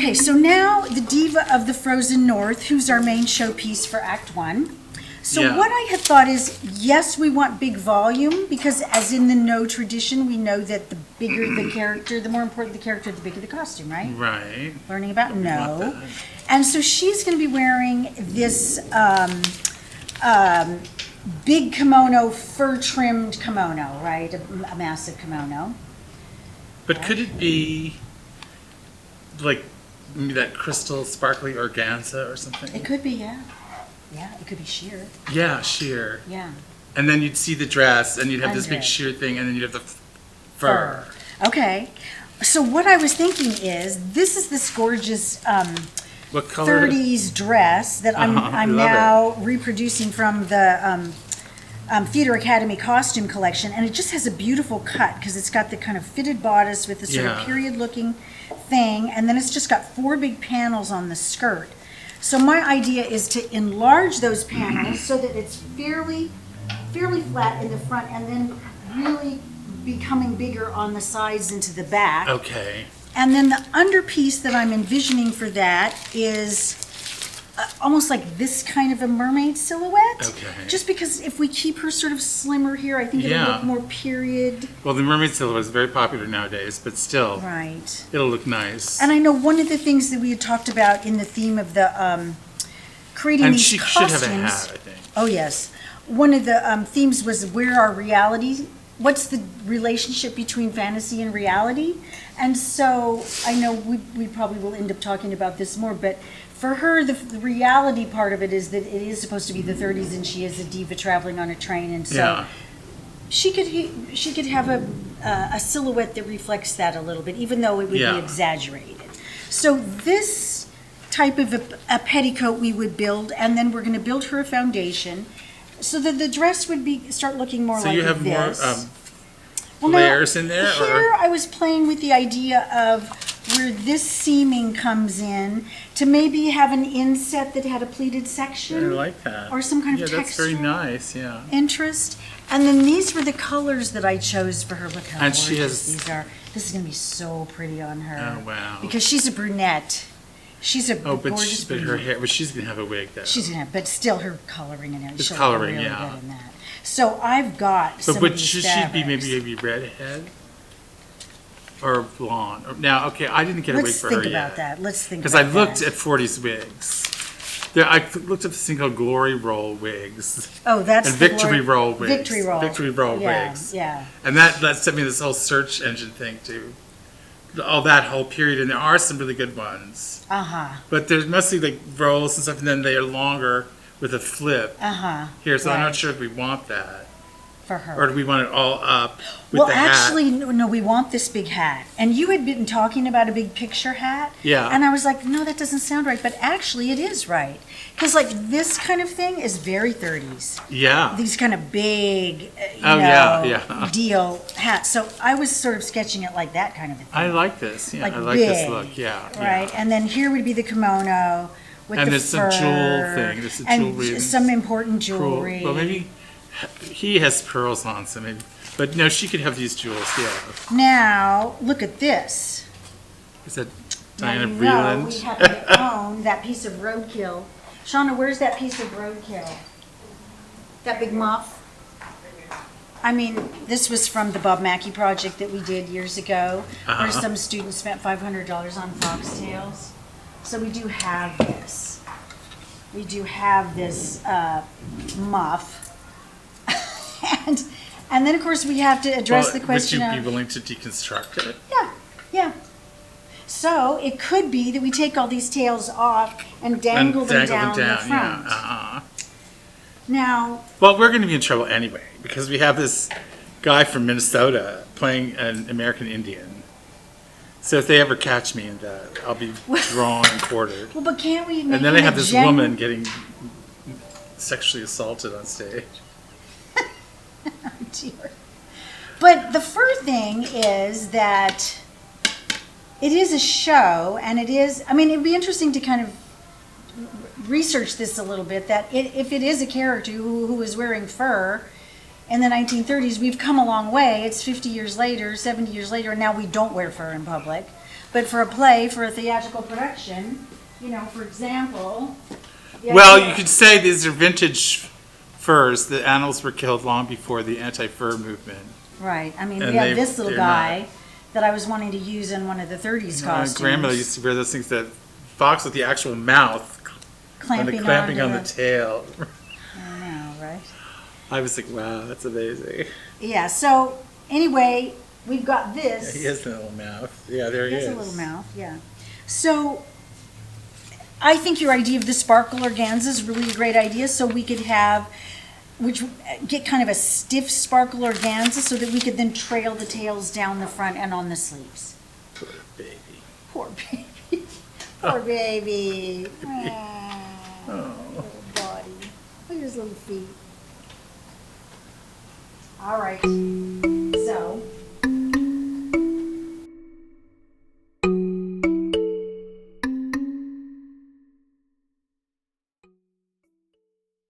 Okay, so now the Diva of the Frozen North, who's our main showpiece for Act 1. So Yeah. what I had thought is, yes, we want big volume, because as in the No tradition, we know that the bigger the character, the more important the character, the bigger the costume, right? Right. Learning about want No. that. And so she's going to be wearing this big kimono, fur-trimmed kimono, right? A massive kimono. But could it be like maybe that crystal sparkly organza or something? It could be, yeah. Yeah, it could be sheer. Yeah, sheer. Yeah. And then you'd see the dress, and you'd have this big Under. sheer thing, and then you'd have the fur. Okay. So what I was thinking is, this is this gorgeous What color? 30s dress that I'm I love now reproducing from the Theater Academy costume collection, and it just has a beautiful cut because it's got the kind of fitted bodice with the sort of Yeah. period-looking thing, and then it's just got 4 big panels on the skirt. So my idea is to enlarge those panels so that it's fairly flat in the front, and then really becoming bigger on the sides into the back. Okay. And then the underpiece that I'm envisioning for that is almost like this kind of a mermaid silhouette. Okay. Just because if we keep her sort of slimmer here, I think it'll Yeah. look more period. Well, the mermaid silhouette is very popular nowadays, but still, Right. it'll look nice. And I know one of the things that we had talked about in the theme of the creating And these she costumes. should have a hat, I think. Oh, yes. One of the themes was where our reality, what's the relationship between fantasy and reality? And so I know we probably will end up talking about this more, but for her, the reality part of it is that it is supposed to be the 30s and she is a diva traveling on a train. And so Yeah. she could have a silhouette that reflects that a little bit, even though it would Yeah. be exaggerated. So this type of a petticoat we would build, and then we're going to build her a foundation so that the dress would start looking more So like you have this. more Well, now, layers in there? Here Or? I was playing with the idea of where this seaming comes in to maybe have an inset that had a pleated I section like that. or some kind of Yeah, that's very textural nice, yeah. interest. And then these were the colors that I chose for her. Look how And gorgeous she has- these are. This is going to be so pretty on her. Oh, wow. Because she's a brunette. She's a Oh, but, gorgeous but her brunette. hair, but she's going to have a wig, though. She's gonna, but still her coloring and everything. It's she'll coloring, look really yeah. good in that. So I've got some But of these should she be fabrics. maybe redhead? Or blonde? Now, okay, I didn't get a wig Let's for think her about yet. that. Let's think Because about I looked that. at 40s wigs. I looked at this thing called Glory Roll wigs. Oh, that's And the Victory Lord- Roll wigs. Victory Roll. Victory Roll Yeah, wigs. yeah. And that sent me this whole search engine thing too. All that whole period, and there are some really good ones. Uh-huh. But there's mostly like rolls and stuff, and then they are longer with a flip Uh-huh. here. So I'm Right. not sure if we want that, For her. or do we want it all up with Well, the hat? actually, no, we want this big hat. And you had been talking about a big picture hat. Yeah. And I was like, no, that doesn't sound right. But actually, it is right. Because, like, this kind of thing is very 30s. Yeah. These kind of big, yeah. deal hats. So I was sort of sketching it like that kind of a thing. I like this. Yeah, Like I like this big, look. Yeah. Right? Yeah. And then here would be the kimono with And the there's fur. some jewel thing. There's some and jewelry and some important Cool. jewelry. Well, maybe he has pearls on, so maybe. But no, she could have these jewels. Yeah. Now, look at this. Is that Now, Diana you know we Vreeland? happen to own that piece of roadkill. Shauna, where's that piece of roadkill? That big muff? I mean, this was from the Bob Mackey project that we did years ago, where some students spent $500 on foxtails. So we do have this. We do have this muff. and then, of course, we have to address the question Would you of... be willing to deconstruct it? Yeah. So it could be that we take all these tails off and dangle them down the front. Yeah. Uh-huh. Now, Well, we're going to be in trouble anyway because we have this guy from Minnesota playing an American Indian. So if they ever catch me in that, I'll be drawn and quartered. well, but can't we make And then it I have a this woman getting sexually assaulted on stage. Dear. But the fur thing is that it is a show, and it is, I mean, it'd be interesting to kind of research this a little bit, that if it is a character who was wearing fur in the 1930s, we've come a long way. It's 50 years later, 70 years later, and now we don't wear fur in public. But for a play, for a theatrical production, you know, for example. the Well, idea- you could say these are vintage furs. The animals were killed long before the anti-fur movement. Right, I mean, and we have they- this little they're guy that I was wanting to use in one of the 30s My costumes. grandmother used to wear those things that fox with the actual mouth and the clamping on the tail. I know, right? I was like, wow, that's amazing. Yeah, so anyway, we've got this. He has a little mouth. Yeah, there he He is. has a little mouth, yeah. So I think your idea of the sparkle organza is really a great idea. So we could have, get kind of a stiff sparkle organza so that we could then trail the tails down the front and on the sleeves. Poor baby. Poor baby. Poor baby. Oh. Little body. Look at his little feet. All right.